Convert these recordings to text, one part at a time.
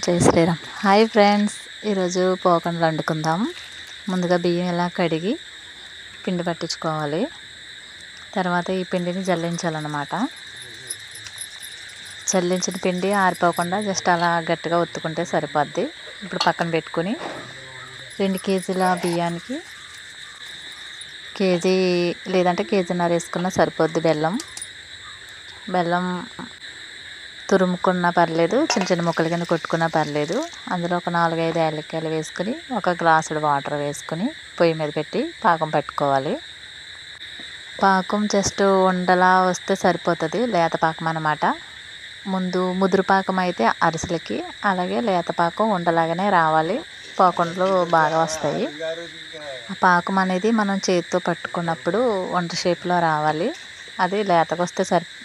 జై Sriram. Hi friends, ఈరోజు పోకండ్లు వండుకుందాం. ముందుగా బియ్యం ఇలా కడిగి పిండి పట్టించుకోవాలి. తర్వాత ఈ పిండిని జల్లించాలన్నమాట. జల్లించిన పిండి ఆరిపోకుండా జస్ట్ అలా గట్టిగా ఒత్తుకుంటే సరిపోద్ది. ఇప్పుడు పక్కన పెట్టుకుని 2 కేజీల బియ్యానికి కేజీ లేదంటే కేజీన్నర వేసుకున్నా సరిపోద్ది. బెల్లం తురుముకున్నా పర్లేదు, చిన్న చిన్న ముక్కల కింద కొట్టుకున్నా పర్లేదు. అందులో ఒక 4-5 యాలక్కాయలు వేసుకుని, ఒక గ్లాసుడు వాటర్ వేసుకుని పొయ్యి మీద పెట్టి పాకం పట్టుకోవాలి. పాకం జస్ట్ ఉండలా వస్తే సరిపోతుంది, లేత పాకం అన్నమాట. ముందు ముదురు పాకం అయితే అరిసెలకి, అలాగే లేత పాకం ఉండలాగానే రావాలి. పాకంలో బాగా వస్తాయి. ఆ పాకం అనేది మనం చేతితో పట్టుకున్నప్పుడు వంట షేప్లో రావాలి. అది లేతగా వస్తే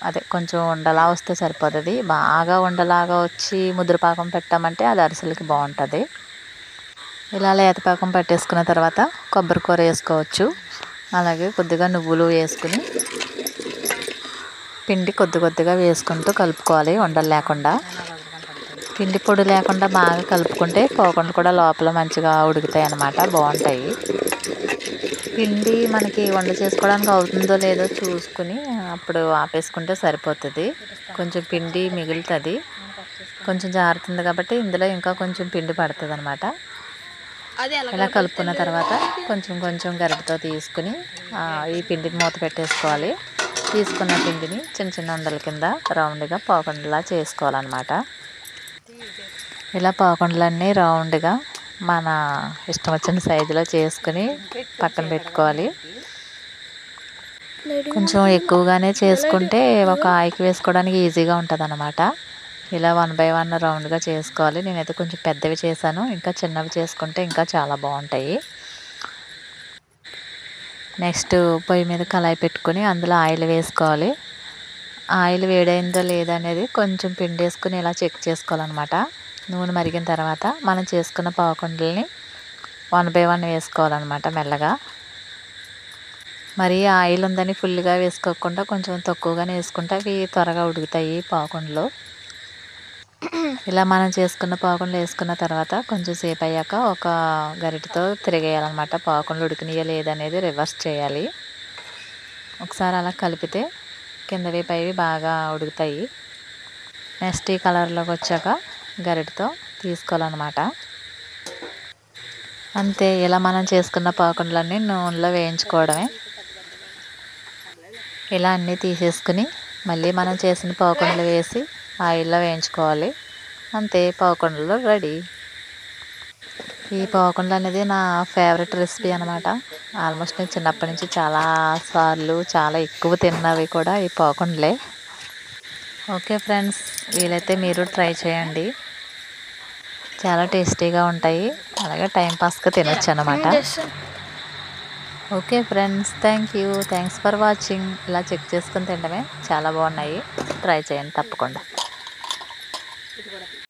అదే కొంచెం ఉండలా వస్తే సరిపోతుంది. బాగా ఉండలాగా వచ్చి ముద్ర పాకం పెట్టామంటే అది అరిసెలకి బాగుంటుంది. ఇలా లేత పాకం పట్టేసుకున్న తర్వాత కొబ్బరి కూర వేసుకోవచ్చు. అలాగే కొద్దిగా నువ్వులు వేసుకుని పిండి కొద్దిగా వేసుకుంటూ కలుపుకోవాలి, ఉండలు లేకుండా. పిండి పొడి లేకుండా బాగా కలుపుకుంటే పోకుండా కూడా లోపల మంచిగా ఉడుకుతాయి అన్నమాట, బాగుంటాయి. పిండి మనకి వంట చేసుకోవడానికి అవుతుందో లేదో చూసుకుని అప్పుడు ఆపేసుకుంటే సరిపోతుంది. కొంచెం పిండి మిగులుతుంది, కొంచెం జారుతుంది కాబట్టి ఇందులో ఇంకా కొంచెం పిండి పడుతుంది అన్నమాట. ఇలా కలుపుకున్న తర్వాత కొంచెం గరిటెతో తీసుకుని ఈ పిండిని మూత పెట్టేసుకోవాలి. తీసుకున్న పిండిని చిన్న చిన్న ఉండల కింద రౌండ్గా పోకుండలా చేసుకోవాలన్నమాట. ఇలా పోకుండలన్నీ రౌండ్గా మన ఇష్టం వచ్చిన సైజులో చేసుకుని పక్కన పెట్టుకోవాలి. కొంచెం ఎక్కువగానే చేసుకుంటే ఒక ఆయికి వేసుకోవడానికి ఈజీగా ఉంటుంది అన్నమాట. ఇలా 1 by 1 రౌండ్గా చేసుకోవాలి. నేనైతే కొంచెం పెద్దవి చేశాను, ఇంకా చిన్నవి చేసుకుంటే ఇంకా చాలా బాగుంటాయి. నెక్స్ట్ పొయ్యి మీద కళాయి పెట్టుకుని అందులో ఆయిల్ వేసుకోవాలి. ఆయిల్ వేడైందో లేదా అనేది కొంచెం పిండి వేసుకుని ఇలా చెక్ చేసుకోవాలన్నమాట. నూనె మరిగిన తర్వాత మనం చేసుకున్న పావుకుండల్ని 1 by 1 వేసుకోవాలన్నమాట మెల్లగా. మరి ఆయిల్ ఉందని ఫుల్గా వేసుకోకుండా కొంచెం తక్కువగానే వేసుకుంటే అవి త్వరగా ఉడుకుతాయి పావుకుండలు. ఇలా మనం చేసుకున్న పావుకుండలు వేసుకున్న తర్వాత కొంచెం సేపు అయ్యాక ఒక గరిటెతో తిరిగేయాలన్నమాట. పావుకుండలు ఉడికినాయో లేదనేది రివర్స్ చేయాలి. ఒకసారి అలా కలిపితే కిందవి పైవి బాగా ఉడుకుతాయి. నెక్స్ట్ ఈ కలర్లోకి వచ్చాక గరిటెతో తీసుకోవాలన్నమాట. అంతే, ఇలా మనం చేసుకున్న పాకుండలన్నీ నూనెలో వేయించుకోవడమే. ఇలా అన్నీ తీసేసుకుని మళ్ళీ మనం చేసిన పాకుండలు వేసి ఆయిల్లో వేయించుకోవాలి. అంతే, పాకుండలు రెడీ. ఈ పాకుండలు అనేది నా ఫేవరెట్ రెసిపీ అనమాట. ఆల్మోస్ట్ నేను చిన్నప్పటి నుంచి చాలా సార్లు చాలా ఎక్కువ తిన్నవి కూడా ఈ పాకుండలే. ఓకే ఫ్రెండ్స్, వీలైతే మీరు ట్రై చేయండి, చాలా టేస్టీగా ఉంటాయి. అలాగే టైంపాస్గా తినొచ్చు అన్నమాట. Okay friends, thanks for watching. ఇలా చెక్ చేసుకుని తినడమే, చాలా బాగున్నాయి. ట్రై చేయండి తప్పకుండా.